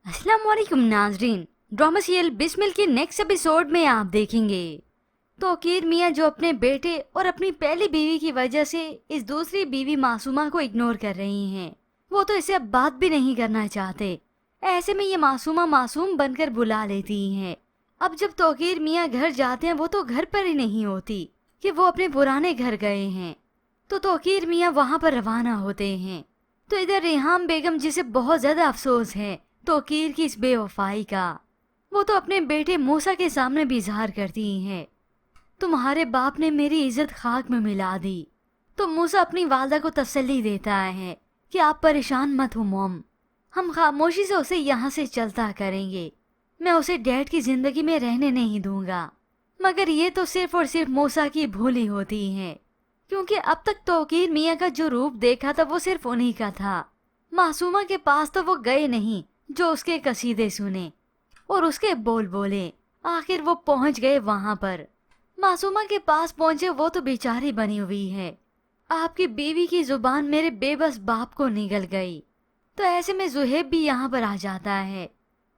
अस्सलाम वालेकुम नाजरीन। ड्रामा सीरियल बिस्मिल के नेक्स्ट एपिसोड में आप देखेंगे तौकीर मियाँ जो अपने बेटे और अपनी पहली बीवी की वजह से इस दूसरी बीवी मासूमा को इग्नोर कर रही हैं। वो तो इसे अब बात भी नहीं करना चाहते। ऐसे में ये मासूमा मासूम बनकर बुला लेती हैं। अब जब तौकीर मियाँ घर जाते हैं वो तो घर पर ही नहीं होती कि वो अपने पुराने घर गए हैं। तो तौकीर मियाँ वहाँ पर रवाना होते हैं। तो इधर रेहाम बेगम जिसे बहुत ज्यादा अफसोस है तौकीर की इस बेवफाई का, वो तो अपने बेटे मूसा के सामने भी इजहार करती हैं। तुम्हारे बाप ने मेरी इज्जत खाक में मिला दी। तो मूसा अपनी वालदा को तसल्ली देता है कि आप परेशान मत हो मॉम, हम खामोशी से उसे यहाँ से चलता करेंगे। मैं उसे डैड की जिंदगी में रहने नहीं दूंगा। मगर ये तो सिर्फ और सिर्फ मूसा की भूल ही होती है, क्योंकि अब तक तौकीर मियाँ का जो रूप देखा था वो सिर्फ उन्हीं का था। मासूमा के पास तो वो गए नहीं जो उसके कसीदे सुने और उसके बोल बोले। आखिर वो पहुंच गए वहां पर। मासूमा के पास पहुंचे वो तो बेचारी बनी हुई है। आपकी बीवी की जुबान मेरे बेबस बाप को निगल गई। तो ऐसे में जुहेब भी यहाँ पर आ जाता है।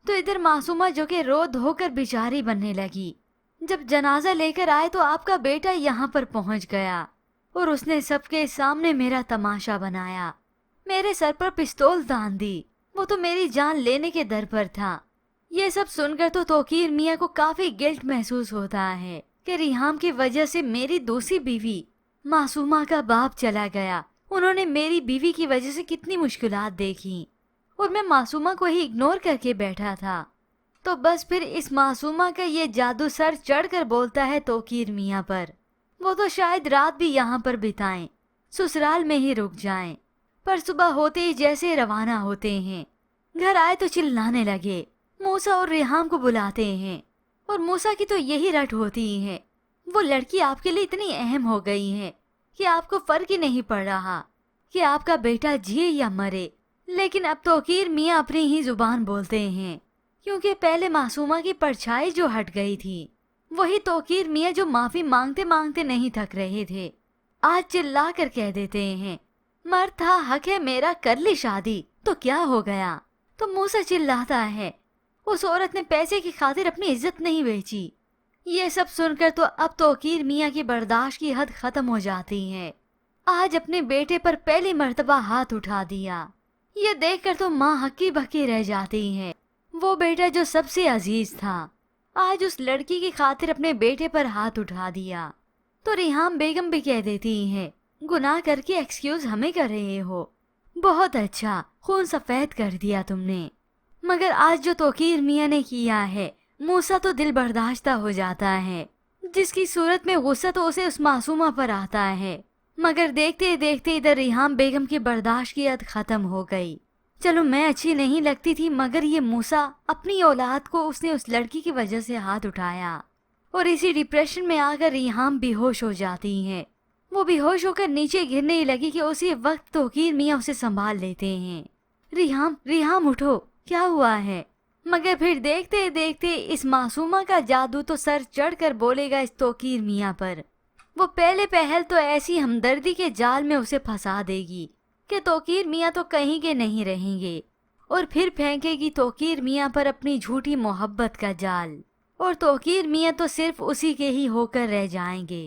तो इधर मासूमा जो कि रो धोकर बेचारी बनने लगी। जब जनाजा लेकर आए तो आपका बेटा यहाँ पर पहुंच गया और उसने सबके सामने मेरा तमाशा बनाया, मेरे सर पर पिस्तौल तान दी। वो तो मेरी जान लेने के दर पर था। ये सब सुनकर तो तौकीर मियाँ को काफी गिल्ट महसूस होता है कि रिहाम की वजह से मेरी दूसरी बीवी मासूमा का बाप चला गया। उन्होंने मेरी बीवी की वजह से कितनी मुश्किलात देखी और मैं मासूमा को ही इग्नोर करके बैठा था। तो बस फिर इस मासूमा का ये जादू सर चढ़कर बोलता है तौकीर मियाँ पर। वो तो शायद रात भी यहाँ पर बिताएं, ससुराल में ही रुक जाएं। पर सुबह होते ही जैसे रवाना होते हैं, घर आए तो चिल्लाने लगे। मूसा और रेहाम को बुलाते हैं और मूसा की तो यही रट होती है। वो लड़की आपके लिए इतनी अहम हो गई है कि आपको फर्क ही नहीं पड़ रहा कि आपका बेटा जिए या मरे। लेकिन अब तौकीर मियाँ अपनी ही जुबान बोलते हैं, क्योंकि पहले मासूमा की परछाई जो हट गई थी वही तौकीर मियाँ जो माफी मांगते मांगते नहीं थक रहे थे, आज चिल्ला कर कह देते हैं मर्द था हक है मेरा कर ली शादी तो क्या हो गया। तो मूसा चिल्लाता है उस औरत ने पैसे की खातिर अपनी इज्जत नहीं बेची। ये सब सुनकर तो अब तौकीर मियाँ की बर्दाश्त की हद खत्म हो जाती है। आज अपने बेटे पर पहली मर्तबा हाथ उठा दिया। ये देखकर तो माँ हक्की बक्की रह जाती है। वो बेटा जो सबसे अजीज था आज उस लड़की की खातिर अपने बेटे पर हाथ उठा दिया। तो रेहाम बेगम भी कह देती है गुनाह करके एक्सक्यूज हमें कर रहे हो, बहुत अच्छा खून सफेद कर दिया तुमने। मगर आज जो तौकीर मियाँ ने किया है मूसा तो दिल बर्दाश्ता हो जाता है, जिसकी सूरत में गुस्सा तो उसे उस मासूमा पर आता है। मगर देखते देखते इधर रेहाम बेगम की बर्दाश्त की हद खत्म हो गई। चलो मैं अच्छी नहीं लगती थी, मगर ये मूसा अपनी औलाद को उसने उस लड़की की वजह से हाथ उठाया और इसी डिप्रेशन में आकर रेहाम बेहोश हो जाती है। वो बेहोश होकर नीचे गिरने ही लगी कि उसी वक्त तौकीर मियाँ उसे संभाल लेते हैं। रिहाम रिहाम उठो, क्या हुआ है। मगर फिर देखते देखते इस मासूमा का जादू तो सर चढ़कर बोलेगा इस तौकीर मियाँ पर। वो पहले पहल तो ऐसी हमदर्दी के जाल में उसे फंसा देगी कि तौकीर मियाँ तो कहीं के नहीं रहेंगे और फिर फेंकेगी तौकीर मियाँ पर अपनी झूठी मोहब्बत का जाल और तौकीर मियाँ तो सिर्फ उसी के ही होकर रह जाएंगे।